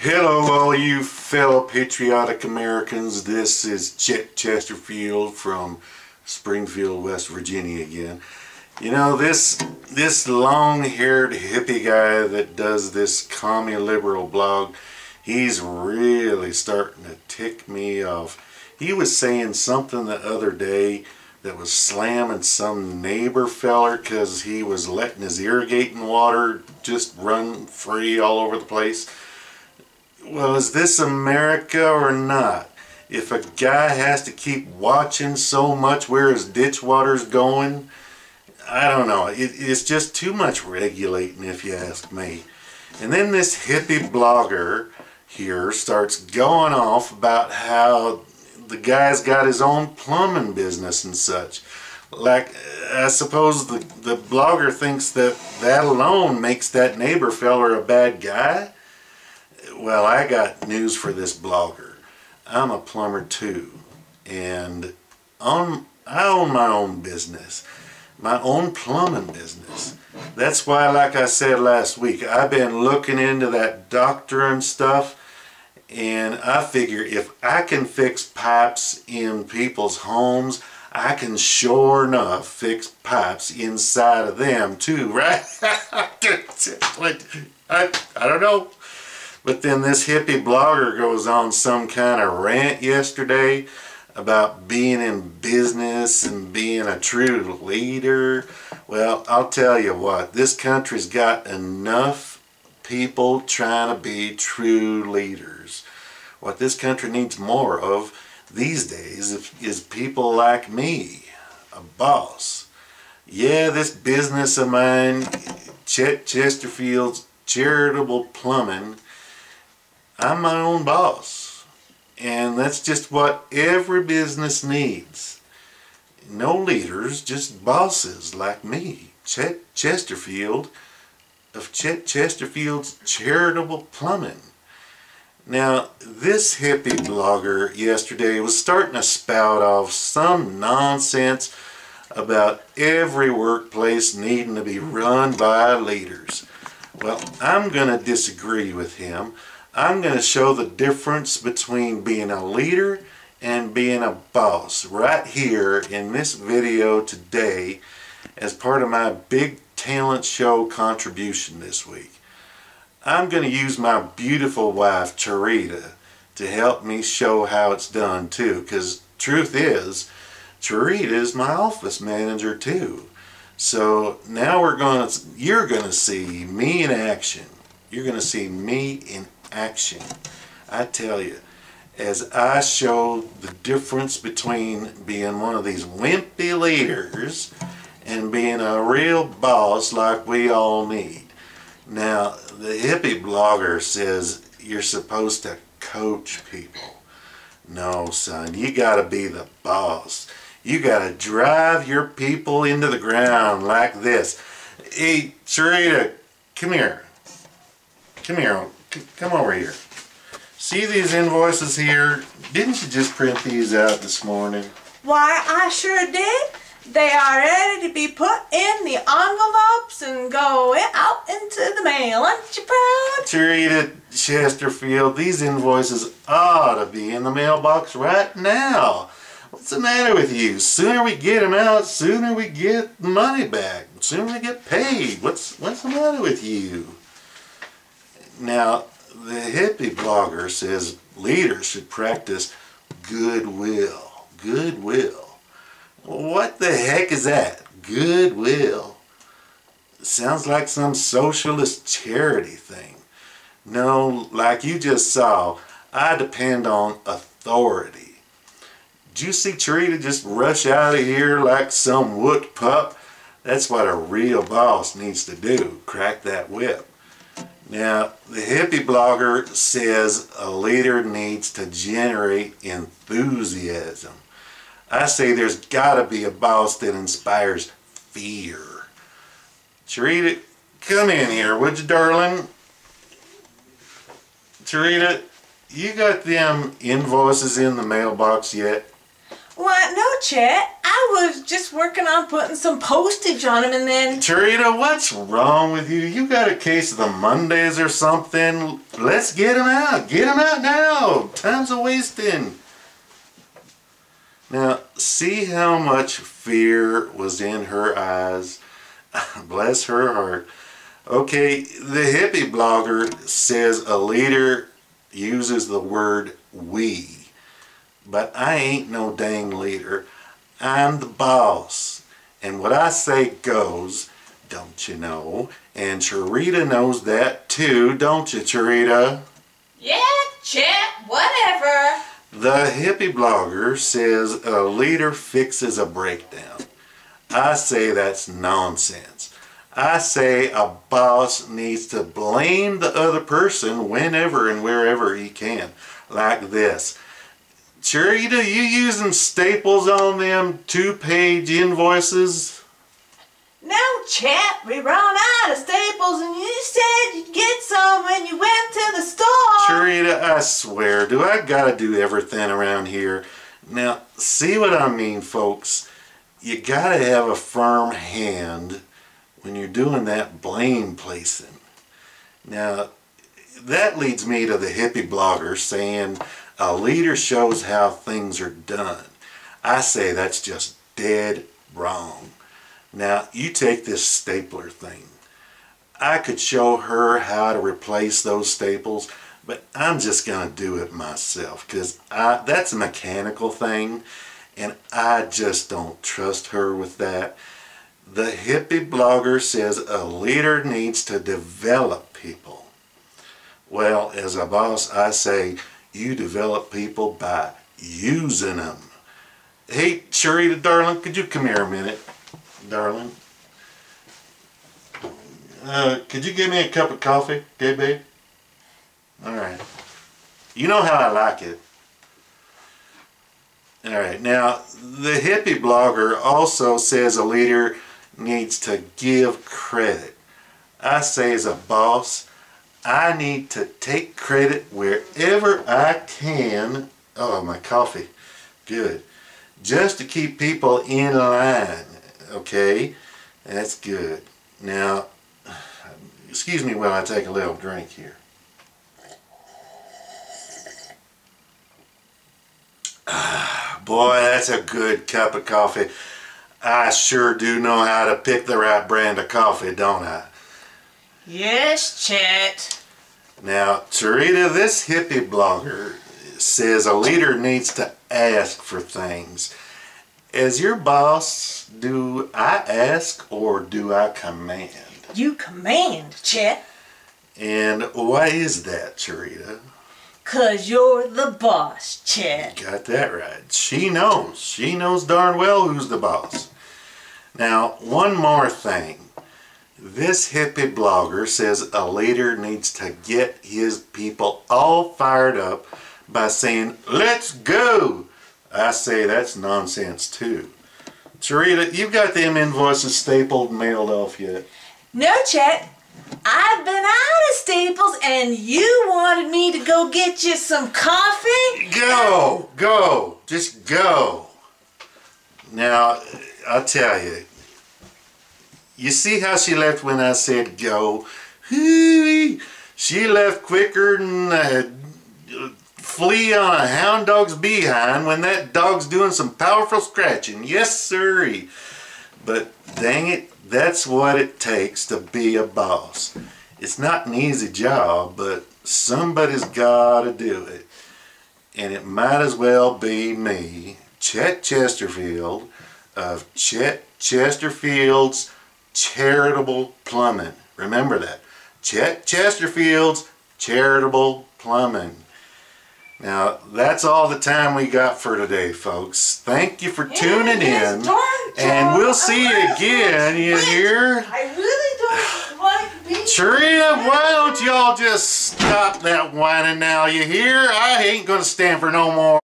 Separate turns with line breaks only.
Hello all you fellow patriotic Americans. This is Chet Chesterfield from Springfield, West Virginia again. You know, this long-haired hippie guy that does this commie liberal blog, he's really starting to tick me off. He was saying something the other day that was slamming some neighbor feller because he was letting his irrigating water just run free all over the place. Well, is this America or not? If a guy has to keep watching so much where his ditch water's going, I don't know. It's just too much regulating, if you ask me. And then this hippie blogger here starts going off about how the guy's got his own plumbing business and such. Like, I suppose the blogger thinks that alone makes that neighbor feller a bad guy? Well, I got news for this blogger. I'm a plumber too, and I own my own business, my own plumbing business. That's why, like I said last week, I've been looking into that doctoring stuff, and I figure if I can fix pipes in people's homes, I can sure enough fix pipes inside of them too, right? I don't know. But then this hippie blogger goes on some kind of rant yesterday about being in business and being a true leader. Well, I'll tell you what, this country's got enough people trying to be true leaders. What this country needs more of these days is people like me, a boss. Yeah, this business of mine, Chet Chesterfield's Charitable Plumbing, I'm my own boss, and that's just what every business needs. No leaders, just bosses like me, Chet Chesterfield of Chet Chesterfield's Charitable Plumbing. Now, this hippie blogger yesterday was starting to spout off some nonsense about every workplace needing to be run by leaders. Well, I'm going to disagree with him. I'm going to show the difference between being a leader and being a boss right here in this video today as part of my big talent show contribution this week. I'm going to use my beautiful wife Charita to help me show how it's done too, because truth is, Charita is my office manager too. So now you're going to see me in action. You're going to see me in action. I tell you, as I show the difference between being one of these wimpy leaders and being a real boss like we all need. Now, the hippie blogger says you're supposed to coach people. No, son, you gotta be the boss. You gotta drive your people into the ground like this. Hey, Charita, come here. Come here. Come over here. See these invoices here? Didn't you just print these out this morning?
Why, I sure did. They are ready to be put in the envelopes and go out into the mail. Aren't you proud?
Charita Chesterfield, these invoices ought to be in the mailbox right now. What's the matter with you? Sooner we get them out, sooner we get the money back. Sooner we get paid. What's the matter with you? Now, the hippie blogger says leaders should practice goodwill. Goodwill. What the heck is that? Goodwill. Sounds like some socialist charity thing. No, like you just saw, I depend on authority. Did you see Charita just rush out of here like some wood pup? That's what a real boss needs to do, crack that whip. Now, the hippie blogger says a leader needs to generate enthusiasm. I say there's got to be a boss that inspires fear. Charita, come in here, would you, darling? Charita, you got them invoices in the mailbox yet?
Why, no, Chet. I was just working on putting some postage on them, and then...
Charita, what's wrong with you? You got a case of the Mondays or something? Let's get them out. Get them out now. Time's a wasting. Now, see how much fear was in her eyes. Bless her heart. Okay, the hippie blogger says a leader uses the word we. But I ain't no dang leader. I'm the boss. And what I say goes, don't you know? And Charita knows that too, don't you, Charita?
Yeah, Chet, whatever.
The hippie blogger says a leader fixes a breakdown. I say that's nonsense. I say a boss needs to blame the other person whenever and wherever he can. Like this. Charita, you using staples on them 2-page invoices?
No, Chet, we run out of staples and you said you'd get some when you went to the store.
Charita, I swear, do I gotta do everything around here? Now, see what I mean, folks? You gotta have a firm hand when you're doing that blame placing. Now, that leads me to the hippie blogger saying a leader shows how things are done. I say that's just dead wrong. Now, you take this stapler thing. I could show her how to replace those staples, but I'm just going to do it myself because that's a mechanical thing, and I just don't trust her with that. The hippie blogger says a leader needs to develop people. Well, as a boss, I say you develop people by using them. Hey, Charita, darling, could you come here a minute, darling? Could you give me a cup of coffee, okay, babe? All right. You know how I like it. All right. Now, the hippie blogger also says a leader needs to give credit. I say as a boss, I need to take credit wherever I can. Oh, my coffee. Good. Just to keep people in line. Okay? That's good. Now, excuse me while I take a little drink here. Boy, that's a good cup of coffee. I sure do know how to pick the right brand of coffee, don't I?
Yes, Chet.
Now, Charita, this hippie blogger says a leader needs to ask for things. As your boss, do I ask or do I command?
You command, Chet.
And why is that, Charita?
'Cause you're the boss, Chet.
Got that right. She knows. She knows darn well who's the boss. Now, one more thing. This hippie blogger says a leader needs to get his people all fired up by saying, "Let's go." I say that's nonsense too. Charita, you got them invoices stapled and mailed off yet?
No, Chet. I've been out of Staples and you wanted me to go get you some coffee?
Go! Go! Just go! Now, I'll tell you. You see how she left when I said go? She left quicker than a flea on a hound dog's behind when that dog's doing some powerful scratching. Yes, sirree. But dang it, that's what it takes to be a boss. It's not an easy job, but somebody's got to do it. And it might as well be me, Chet Chesterfield, of Chet Chesterfield's Charitable Plumbing. Remember that. Chet Chesterfield's Charitable Plumbing. Now, that's all the time we got for today, folks. Thank you for tuning in. And we'll see you again, you hear?
I really don't like being...
Charita, why don't y'all just stop that whining now, you hear? I ain't gonna stand for no more.